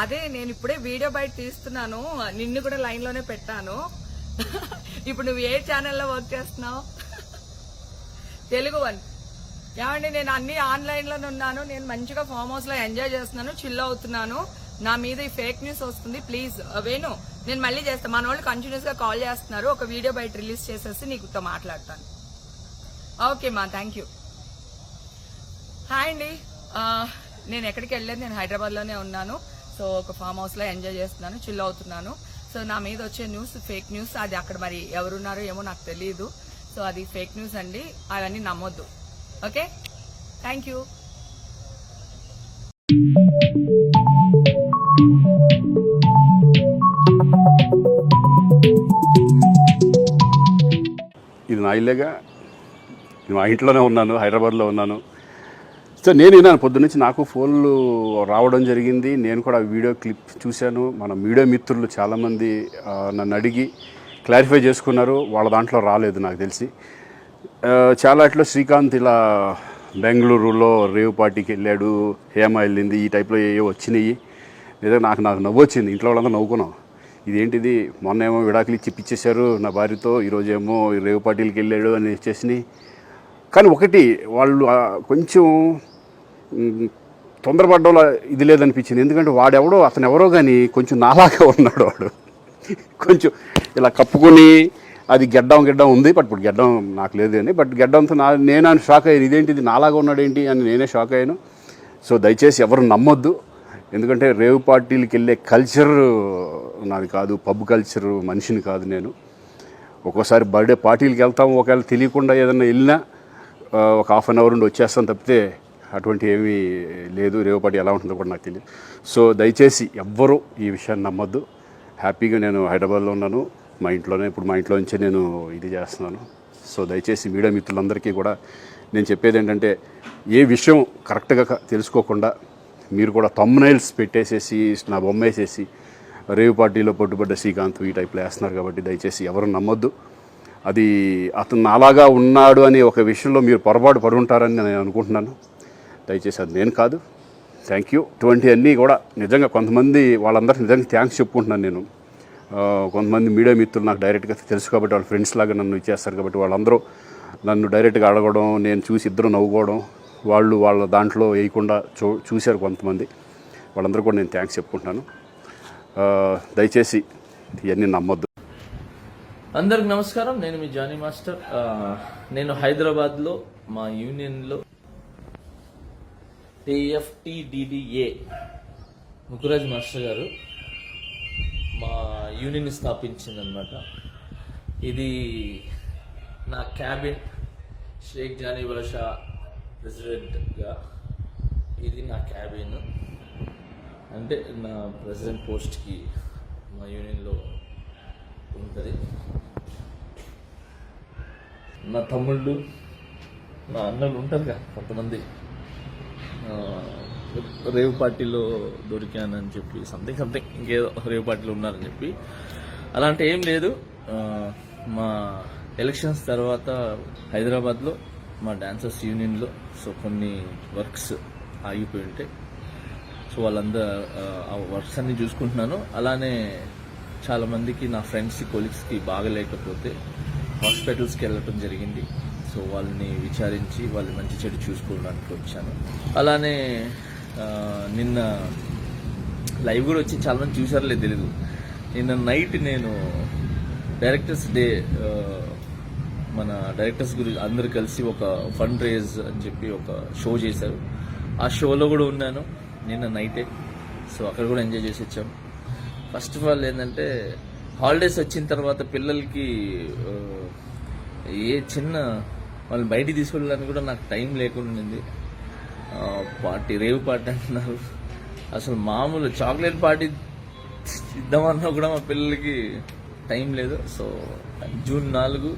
అదే నేను ఇప్పుడే వీడియో బయట తీస్తున్నాను, నిన్ను కూడా లైన్ లోనే పెట్టాను. ఇప్పుడు నువ్వు ఏ ఛానల్లో వర్క్ చేస్తున్నావు? తెలుగు వన్. ఏమండి, నేను అన్ని ఆన్లైన్ లోనే ఉన్నాను. నేను మంచిగా ఫామ్ హౌస్ లో ఎంజాయ్ చేస్తున్నాను, చిల్ అవుతున్నాను. నా మీద ఈ ఫేక్ న్యూస్ వస్తుంది. ప్లీజ్ వేణు, నేను మళ్ళీ చేస్తాను. మన వాళ్ళు కంటిన్యూస్ గా కాల్ చేస్తున్నారు. ఒక వీడియో బయట రిలీజ్ చేసేసి నీకుతో మాట్లాడతాను. ఓకే మా, థ్యాంక్ యూ. హాయ్ అండి, నేను ఎక్కడికి వెళ్ళలేదు, నేను హైదరాబాద్ లోనే ఉన్నాను. సో ఒక ఫామ్ హౌస్ లో ఎంజాయ్ చేస్తున్నాను, చిల్ అవుతున్నాను. సో నా మీద వచ్చే న్యూస్ ఫేక్ న్యూస్. అది అక్కడ మరి ఎవరున్నారో ఏమో నాకు తెలియదు. సో అది ఫేక్ న్యూస్ అండి, అవన్నీ నమ్మొద్దు. Okay, thank you. ఇది నా ఇల్లేగా, మా ఇంట్లోనే ఉన్నాను, హైదరాబాద్లో ఉన్నాను. సో నేను విన్నాను పొద్దున్నుంచి, నాకు ఫోన్లు రావడం జరిగింది. నేను కూడా వీడియో క్లిప్ చూశాను. మన మీడియా మిత్రులు చాలామంది నన్ను అడిగి క్లారిఫై చేసుకున్నారు. వాళ్ళ దాంట్లో రాలేదు నాకు తెలిసి. చాలా ఇట్లా శ్రీకాంత్ ఇలా బెంగళూరులో రేవ్ పార్టీకి వెళ్ళాడు, హేమ వెళ్ళింది, ఈ టైప్లో ఏవో వచ్చినాయి. లేదా నాకు నవ్వు వచ్చింది. ఇంట్లో వాళ్ళంతా నవ్వుకున్నాం. ఇదేంటిది, మొన్న ఏమో విడాకులు ఇచ్చి పిచ్చేశారు నా భార్యతో, ఈరోజేమో రేవ్ పార్టీలకి వెళ్ళాడు అని వచ్చేసినాయి. కానీ ఒకటి, వాళ్ళు కొంచెం తొందరపడ్డంలో ఇది లేదనిపించింది. ఎందుకంటే వాడెవడో, అతను ఎవరో కానీ కొంచెం నాలాగా ఉన్నాడు. వాడు కొంచెం ఇలా కప్పుకొని, అది గెడ్డం ఉంది, బట్ ఇప్పుడు గెడ్డం నాకు లేదు అని, బట్ గెడ్డంతో నేను షాక్ అయ్యాను. ఇదేంటిది నాలాగా ఉన్నాడు ఏంటి అని నేనే షాక్ అయ్యాను. సో దయచేసి ఎవరు నమ్మొద్దు. ఎందుకంటే రేవ్ పార్టీలకి వెళ్ళే కల్చర్ నాది కాదు, పబ్ కల్చర్ మనిషిని కాదు నేను. ఒక్కోసారి బర్త్డే పార్టీలకి వెళ్తాము, ఒకవేళ తెలియకుండా ఏదైనా వెళ్ళినా ఒక హాఫ్ అన్ అవర్ నుండి వచ్చేస్తాను తప్పితే అటువంటి ఏమీ లేదు. రేవ్ పార్టీ ఎలా ఉంటుందో కూడా నాకు తెలియదు. సో దయచేసి ఎవ్వరూ ఈ విషయాన్ని నమ్మొద్దు. హ్యాపీగా నేను హైదరాబాద్లో ఉన్నాను, మా ఇంట్లోనే. ఇప్పుడు మా ఇంట్లో నుంచే నేను ఇది చేస్తున్నాను. సో దయచేసి మీడియా మిత్రులందరికీ కూడా నేను చెప్పేది ఏంటంటే, ఏ విషయం కరెక్ట్గా తెలుసుకోకుండా మీరు కూడా థంబ్నైల్స్ పెట్టేసేసి నా బొమ్మ వేసేసి రేవ్ పార్టీలో పట్టుబడ్డ శ్రీకాంత్ ఈ టైప్లో వేస్తున్నారు. కాబట్టి దయచేసి ఎవరు నమ్మొద్దు. అది అతను అలాగా ఉన్నాడు అనే ఒక విషయంలో మీరు పొరపాటు పడి ఉంటారని నేను అనుకుంటున్నాను. దయచేసి అది నేను కాదు. Thank you. ఇటువంటి అన్నీ కూడా నిజంగా కొంతమంది, వాళ్ళందరికీ నిజంగా థ్యాంక్స్ చెప్పుకుంటున్నాను నేను. కొంతమంది మీడియా మిత్రులు నాకు డైరెక్ట్గా తెలుసు కాబట్టి, వాళ్ళ ఫ్రెండ్స్ లాగా నన్ను ఇచ్చేస్తారు కాబట్టి, వాళ్ళందరూ నన్ను డైరెక్ట్గా అడగడం, నేను చూసి ఇద్దరు నవ్వుకోవడం, వాళ్ళు వాళ్ళ దాంట్లో వేయకుండా చూశారు కొంతమంది. వాళ్ళందరూ కూడా నేను థ్యాంక్స్ చెప్పుకుంటున్నాను. దయచేసి ఇవన్నీ నమ్మొద్దు. అందరికి నమస్కారం, నేను మీ జానీ మాస్టర్. నేను హైదరాబాద్లో మా యూనియన్లో AFTDDA ముకురాజ్ మాస్టర్ గారు మా యూనియన్ స్థాపించిందనమాట. ఇది నా క్యాబిన్, షేక్ జానీ బాషా ప్రెసిడెంట్గా ఇది నా క్యాబిన్. అంటే నా ప్రెసిడెంట్ పోస్ట్కి మా యూనియన్లో ఉంటుంది. నా తమ్ముళ్ళు, నా అన్నలు ఉంటారు కదా కొంతమంది, రేవ్ పార్టీలో దొరికానని చెప్పి సంథింగ్ ఇంకేదో రేవ్ పార్టీలో ఉన్నారని చెప్పి, అలాంటి ఏం లేదు. మా ఎలక్షన్స్ తర్వాత హైదరాబాద్లో మా డాన్సర్స్ యూనియన్లో కొన్ని వర్క్స్ ఆగిపోయి ఉంటాయి. సో వాళ్ళందరూ ఆ వర్క్స్ అన్ని చూసుకుంటున్నాను. అలానే చాలామందికి, నా ఫ్రెండ్స్ కొలీగ్స్కి బాగలేకపోతే హాస్పిటల్స్కి వెళ్ళటం జరిగింది. సో వాళ్ళని విచారించి వాళ్ళు మంచి చెడు చూసుకోవడానికి వచ్చాను. అలానే నిన్న లైవ్ కూడా వచ్చి చాలామంది చూసారో తెలీదు. నిన్న నైట్ నేను డైరెక్టర్స్ డే, మన డైరెక్టర్స్ గురించి అందరు కలిసి ఒక ఫండ్ రేజ్ అని చెప్పి ఒక షో చేశారు. ఆ షోలో కూడా ఉన్నాను నిన్న నైటే. సో అక్కడ కూడా ఎంజాయ్ చేసి వచ్చాము. ఫస్ట్ ఆఫ్ ఆల్ ఏంటంటే, హాలిడేస్ వచ్చిన తర్వాత పిల్లలకి ఏ చిన్న వాళ్ళు బయటికి తీసుకెళ్ళడానికి కూడా నాకు టైం లేకుండా ఉంది. పార్టీ, రేవ్ పార్టీ అంటున్నారు. అసలు మామూలు చాక్లెట్ పార్టీ ఇద్దామన్నా కూడా మా పిల్లలకి టైం లేదు. సో జూన్ 4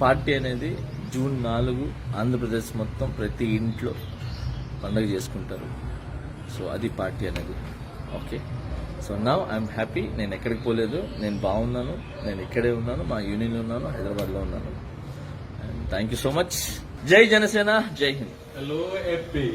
పార్టీ అనేది, జూన్ 4 ఆంధ్రప్రదేశ్ మొత్తం ప్రతి ఇంట్లో పండుగ చేసుకుంటారు. సో అది పార్టీ అనేది. Okay, so now I'm happy. నేను ఎక్కడికి పోలేదు, నేను బాగున్నాను, నేను ఇక్కడే ఉన్నాను, మా యూనియన్లో ఉన్నాను, హైదరాబాద్లో ఉన్నాను. And thank you so much. జై జనసేన, జై హింద్. Hello, FP.